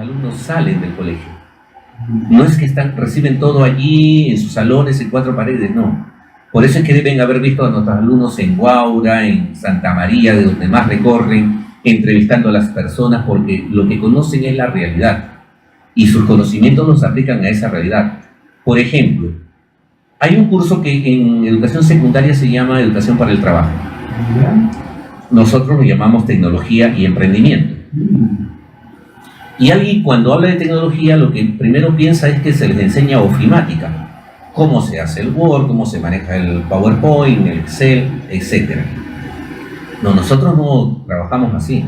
alumnos salen del colegio. No es que reciben todo allí, en sus salones, en cuatro paredes, no. Por eso es que deben haber visto a nuestros alumnos en Guaura, en Santa María, de donde más recorren, entrevistando a las personas, porque lo que conocen es la realidad y sus conocimientos los aplican a esa realidad. Por ejemplo, hay un curso que en educación secundaria se llama Educación para el Trabajo. Nosotros lo llamamos Tecnología y Emprendimiento. Y alguien cuando habla de tecnología lo que primero piensa es que se les enseña ofimática. Cómo se hace el Word, cómo se maneja el PowerPoint, el Excel, etc. No, nosotros no trabajamos así.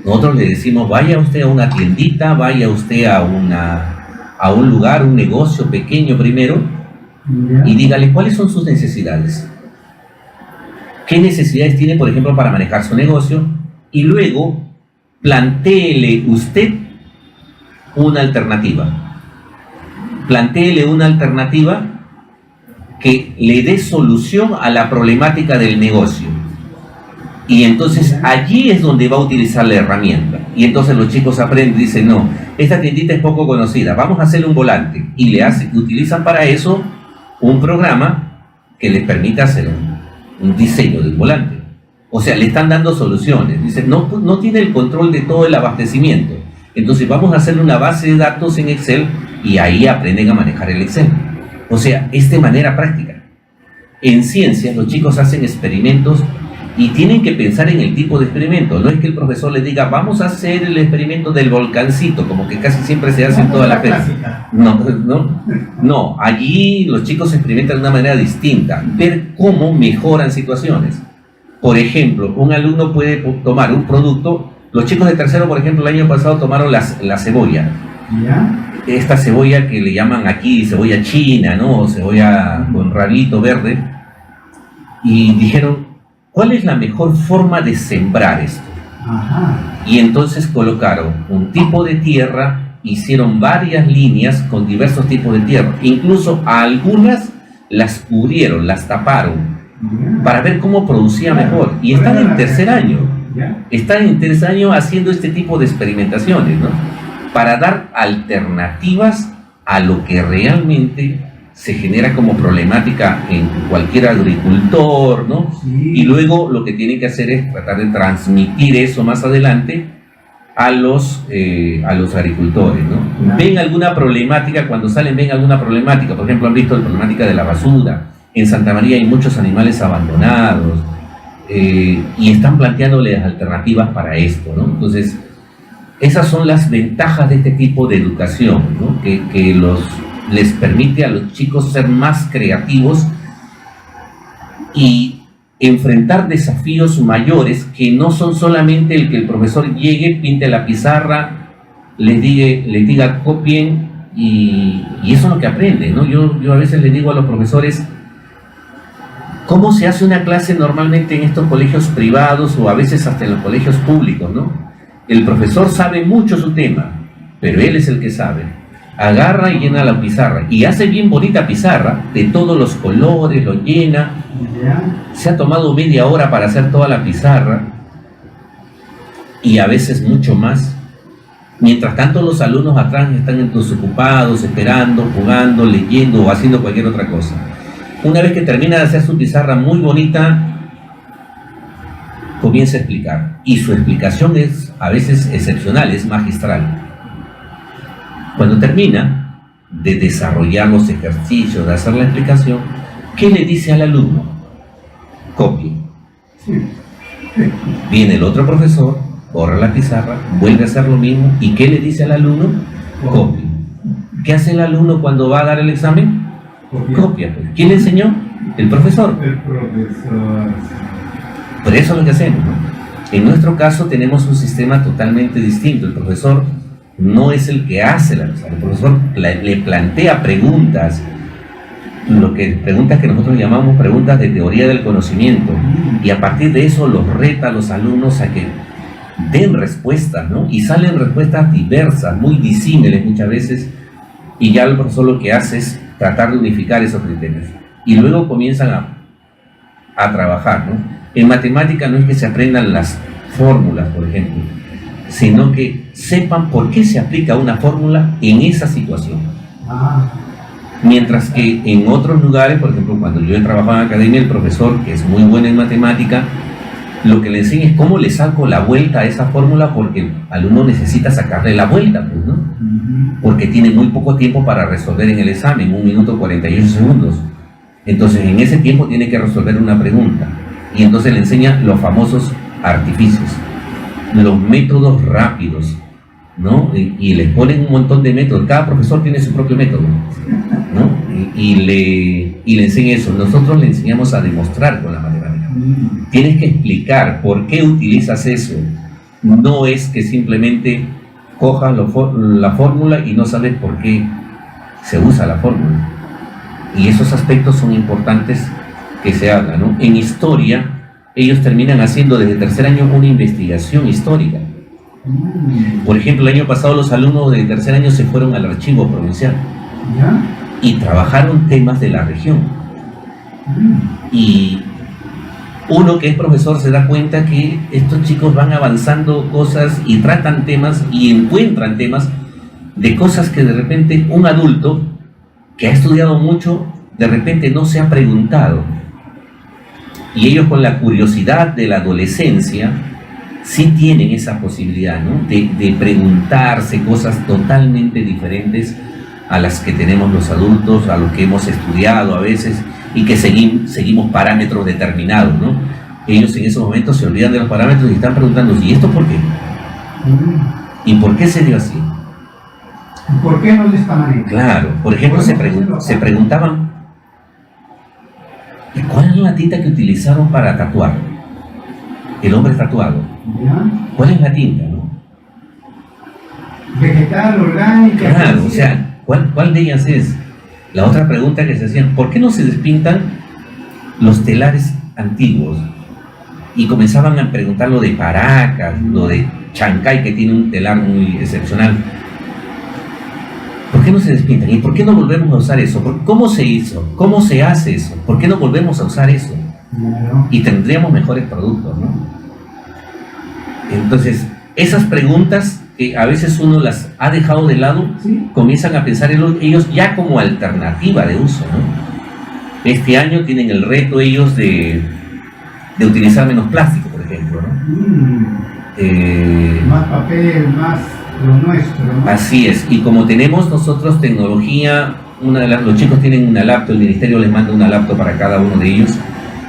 Nosotros le decimos, vaya usted a una tiendita, vaya usted a un lugar, un negocio pequeño primero, y dígale cuáles son sus necesidades. ¿Qué necesidades tiene, por ejemplo, para manejar su negocio? Y luego, plantéele usted una alternativa. Plantéele una alternativa que le dé solución a la problemática del negocio. Y entonces allí es donde va a utilizar la herramienta. Y entonces los chicos aprenden y dicen, no, esta tiendita es poco conocida, vamos a hacerle un volante. Y utilizan para eso un programa que les permita hacer un diseño del volante. O sea, le están dando soluciones. Dicen, no tiene el control de todo el abastecimiento. Entonces vamos a hacerle una base de datos en Excel y ahí aprenden a manejar el Excel. O sea, es de manera práctica. En ciencias los chicos hacen experimentos y tienen que pensar en el tipo de experimento. No es que el profesor les diga, vamos a hacer el experimento del volcancito, como que casi siempre se hace en toda la clase. No, allí los chicos experimentan de una manera distinta, ver cómo mejoran situaciones. Por ejemplo, un alumno puede tomar un producto, los chicos de tercero, por ejemplo, el año pasado tomaron la cebolla. Esta cebolla que le llaman aquí cebolla china, ¿no? O cebolla con rabito verde. Y dijeron, ¿cuál es la mejor forma de sembrar esto? Y entonces colocaron un tipo de tierra, hicieron varias líneas con diversos tipos de tierra. Incluso a algunas las cubrieron, las taparon, para ver cómo producía mejor. Y están en tercer año. Están en tercer año haciendo este tipo de experimentaciones, ¿no? Para dar alternativas a lo que realmente se genera como problemática en cualquier agricultor, ¿no? Y luego lo que tienen que hacer es tratar de transmitir eso más adelante a los agricultores, ¿no? Ven alguna problemática, cuando salen ven alguna problemática, por ejemplo han visto la problemática de la basura. En Santa María hay muchos animales abandonados y están planteándoles alternativas para esto, ¿no? Entonces, esas son las ventajas de este tipo de educación, ¿no? Que les permite a los chicos ser más creativos y enfrentar desafíos mayores que no son solamente el que el profesor llegue, pinte la pizarra, les diga copien y eso es lo que aprenden, ¿no? Yo a veces les digo a los profesores, ¿cómo se hace una clase normalmente en estos colegios privados o a veces hasta en los colegios públicos, ¿no? El profesor sabe mucho su tema, pero él es el que sabe. Agarra y llena la pizarra y hace bien bonita pizarra, de todos los colores, lo llena. Se ha tomado media hora para hacer toda la pizarra y a veces mucho más. Mientras tanto los alumnos atrás están desocupados, esperando, jugando, leyendo o haciendo cualquier otra cosa. Una vez que termina de hacer su pizarra muy bonita, comienza a explicar. Y su explicación es a veces excepcional, es magistral. Cuando termina de desarrollar los ejercicios, de hacer la explicación, ¿qué le dice al alumno? Copie. Viene el otro profesor, borra la pizarra, vuelve a hacer lo mismo. ¿Y qué le dice al alumno? Copie. ¿Qué hace el alumno cuando va a dar el examen? Copia. ¿Quién le enseñó? El profesor. El profesor. Por eso es lo que hacemos, ¿no? En nuestro caso tenemos un sistema totalmente distinto. El profesor no es el que hace la pizarra. El profesor le plantea preguntas, preguntas que nosotros llamamos preguntas de teoría del conocimiento, y a partir de eso los reta a los alumnos a que den respuestas, ¿no? Y salen respuestas diversas, muy disímiles muchas veces, y ya el profesor lo que hace es tratar de unificar esos criterios. Y luego comienzan a trabajar, ¿no? En matemática no es que se aprendan las fórmulas, por ejemplo. sino que sepan por qué se aplica una fórmula en esa situación. Mientras que en otros lugares, por ejemplo, cuando yo he trabajado en academia, el profesor, que es muy bueno en matemática, lo que le enseña es cómo le saco la vuelta a esa fórmula, porque el alumno necesita sacarle la vuelta, pues, ¿no? Porque tiene muy poco tiempo para resolver en el examen, 1 minuto 48 segundos. Entonces, en ese tiempo tiene que resolver una pregunta. Y entonces le enseña los famosos artificios, los métodos rápidos, ¿no? Y les ponen un montón de métodos. Cada profesor tiene su propio método, ¿no? Y le enseña eso. Nosotros le enseñamos a demostrar con la matemática. Tienes que explicar por qué utilizas eso. No es que simplemente cojas la fórmula y no sabes por qué se usa la fórmula. Y esos aspectos son importantes que se hablan, ¿no? En historia, ellos terminan haciendo desde tercer año una investigación histórica. Por ejemplo, el año pasado los alumnos de tercer año se fueron al archivo provincial y trabajaron temas de la región. Y uno que es profesor se da cuenta que estos chicos van avanzando cosas y tratan temas y encuentran temas de cosas que de repente un adulto que ha estudiado mucho de repente no se ha preguntado. Y ellos, con la curiosidad de la adolescencia, sí tienen esa posibilidad, ¿no? de preguntarse cosas totalmente diferentes a las que tenemos los adultos, a lo que hemos estudiado a veces, y que seguimos parámetros determinados, ¿no? Ellos en esos momentos se olvidan de los parámetros y están preguntando, ¿y esto por qué? ¿Y por qué se dio así? ¿Por qué no de esta manera? Claro, por ejemplo, se preguntaban, ¿cuál es la tinta que utilizaron para tatuar? El hombre tatuado. ¿Cuál es la tinta, no? Vegetal, orgánica. Claro, o sea, ¿cuál de ellas es? La otra pregunta que se hacían, ¿por qué no se despintan los telares antiguos? Y comenzaban a preguntar lo de Paracas, lo de Chancay, que tiene un telar muy excepcional. ¿Por qué no se despintan? ¿Y por qué no volvemos a usar eso? ¿Cómo se hizo? ¿Cómo se hace eso? ¿Por qué no volvemos a usar eso? Y tendríamos mejores productos, ¿no? Entonces, esas preguntas que a veces uno las ha dejado de lado, comienzan a pensar en ellos ya como alternativa de uso, ¿no? Este año tienen el reto ellos de utilizar menos plástico, por ejemplo, ¿no? Más papel, más lo nuestro, ¿no? Así es, y como tenemos nosotros tecnología, los chicos tienen una laptop, el ministerio les manda una laptop para cada uno de ellos,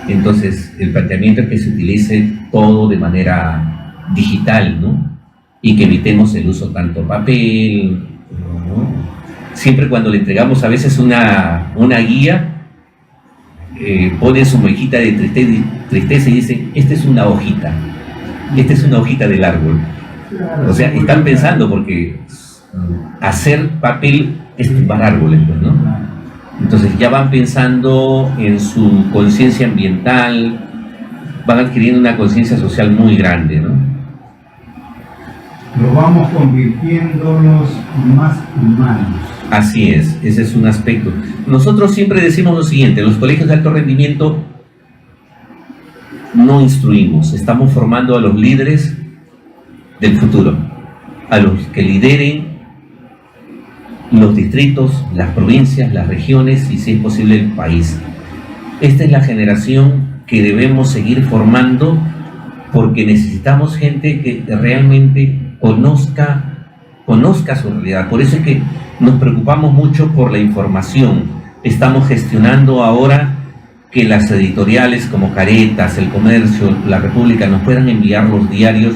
entonces el planteamiento es que se utilice todo de manera digital, ¿no? Y que evitemos el uso tanto papel, ¿no? Siempre cuando le entregamos a veces una guía, pone su mejita de tristeza y dice, esta es una hojita del árbol. O sea, están pensando, porque hacer papel es tumbar árboles, ¿no? Entonces ya van pensando en su conciencia ambiental, van adquiriendo una conciencia social muy grande, ¿no? Lo vamos convirtiéndonos más humanos. Así es, ese es un aspecto. Nosotros siempre decimos lo siguiente, los colegios de alto rendimiento no instruimos, estamos formando a los líderes del futuro, a los que lideren los distritos, las provincias, las regiones y, si es posible, el país. Esta es la generación que debemos seguir formando, porque necesitamos gente que realmente conozca su realidad. Por eso es que nos preocupamos mucho por la información. Estamos gestionando ahora que las editoriales como Caretas, El Comercio, La República nos puedan enviar los diarios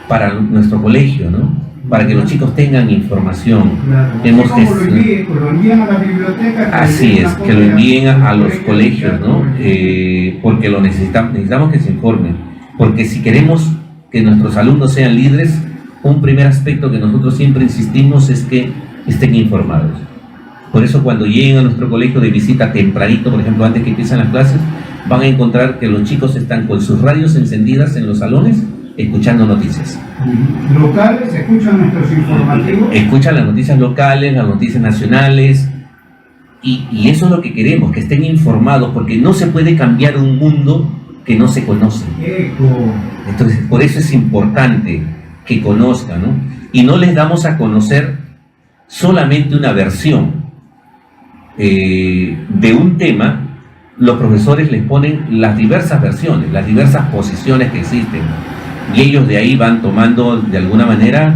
para nuestro colegio, ¿no? Para que los chicos tengan información. Claro. Lo envían a la biblioteca. Así es, que lo envíen a los colegios, ¿no? Porque lo necesitamos que se informen. Porque si queremos que nuestros alumnos sean líderes, un primer aspecto que nosotros siempre insistimos es que estén informados. Por eso, cuando lleguen a nuestro colegio de visita tempranito, por ejemplo, antes que empiezan las clases, van a encontrar que los chicos están con sus radios encendidas en los salones, escuchando noticias. ¿Locales? ¿Escuchan nuestros informativos? Escuchan las noticias locales, las noticias nacionales, y eso es lo que queremos, que estén informados, porque no se puede cambiar un mundo que no se conoce. Entonces, por eso es importante que conozcan, ¿no? Y no les damos a conocer solamente una versión de un tema. Los profesores les ponen las diversas versiones, las diversas posiciones que existen, y ellos de ahí van tomando de alguna manera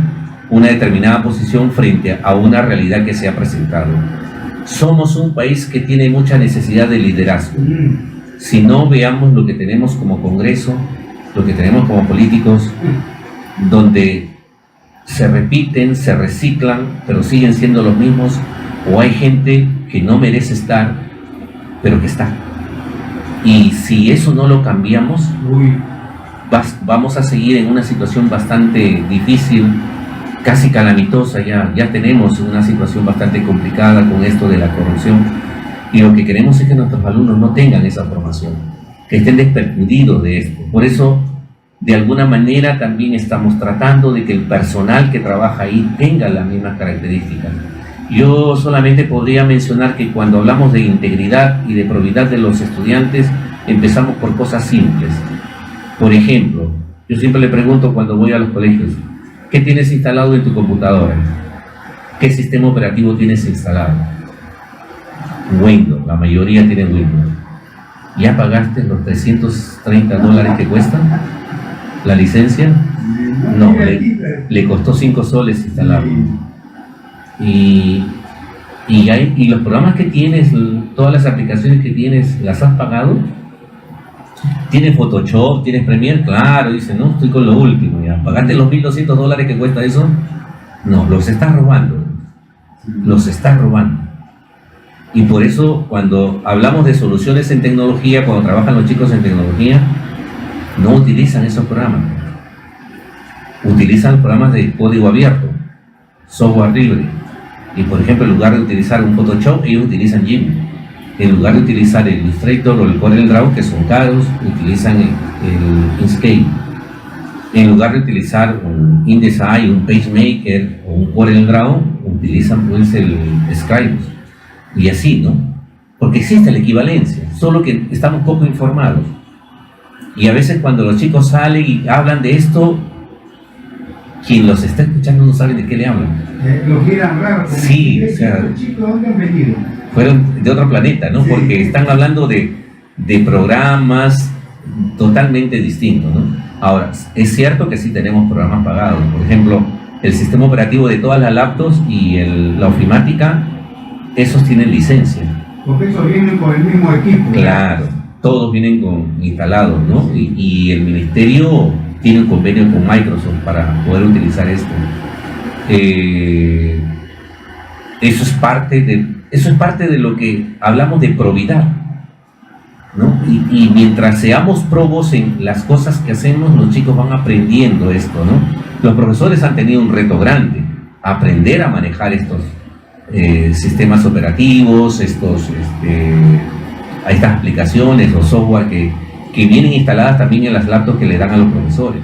una determinada posición frente a una realidad que se ha presentado. Somos un país que tiene mucha necesidad de liderazgo. Si no, veamos lo que tenemos como Congreso, lo que tenemos como políticos, donde se repiten, se reciclan, pero siguen siendo los mismos, o hay gente que no merece estar, pero que está. Y si eso no lo cambiamos, vamos a seguir en una situación bastante difícil, casi calamitosa. Ya tenemos una situación bastante complicada con esto de la corrupción, y lo que queremos es que nuestros alumnos no tengan esa formación, que estén desperjudidos de esto. Por eso, de alguna manera, también estamos tratando de que el personal que trabaja ahí tenga las mismas características. Yo solamente podría mencionar que cuando hablamos de integridad y de probidad de los estudiantes, empezamos por cosas simples. Por ejemplo, yo siempre le pregunto cuando voy a los colegios, ¿qué tienes instalado en tu computadora? ¿Qué sistema operativo tienes instalado? Windows, la mayoría tiene Windows. ¿Ya pagaste los $330 que cuesta la licencia? No, le costó 5 soles instalarlo. Y los programas que tienes, todas las aplicaciones que tienes, ¿las has pagado? ¿Tienes Photoshop? ¿Tienes Premiere? Claro, dice, no, estoy con lo último. ¿Ya pagaste los $1.200 que cuesta eso? No, los estás robando. Los estás robando. Y por eso, cuando hablamos de soluciones en tecnología, cuando trabajan los chicos en tecnología, no utilizan esos programas. Utilizan programas de código abierto, software libre. Y por ejemplo, en lugar de utilizar un Photoshop, ellos utilizan GIMP. En lugar de utilizar el Illustrator o el CorelDRAW, que son caros, utilizan el Inkscape. En lugar de utilizar un InDesign, un PageMaker o un CorelDRAW, utilizan pues el Scribus. Y así, ¿no? Porque existe la equivalencia, solo que estamos poco informados. Y a veces cuando los chicos salen y hablan de esto, quien los está escuchando no sabe de qué le hablan. Lo miran raro. Sí, o sea, los chicos, ¿dónde han venido? Fueron de otro planeta, ¿no? Sí. Porque están hablando de programas totalmente distintos, ¿no? Ahora, es cierto que sí tenemos programas pagados. Por ejemplo, el sistema operativo de todas las laptops y la ofimática, esos tienen licencia. Porque esos vienen con el mismo equipo. Claro, todos vienen instalados, ¿no? Y el ministerio tiene un convenio con Microsoft para poder utilizar esto. Eso es parte de lo que hablamos de probidad, ¿no? Y mientras seamos probos en las cosas que hacemos, los chicos van aprendiendo esto, ¿no? Los profesores han tenido un reto grande, aprender a manejar estos sistemas operativos, estas aplicaciones o software que vienen instaladas también en las laptops que le dan a los profesores.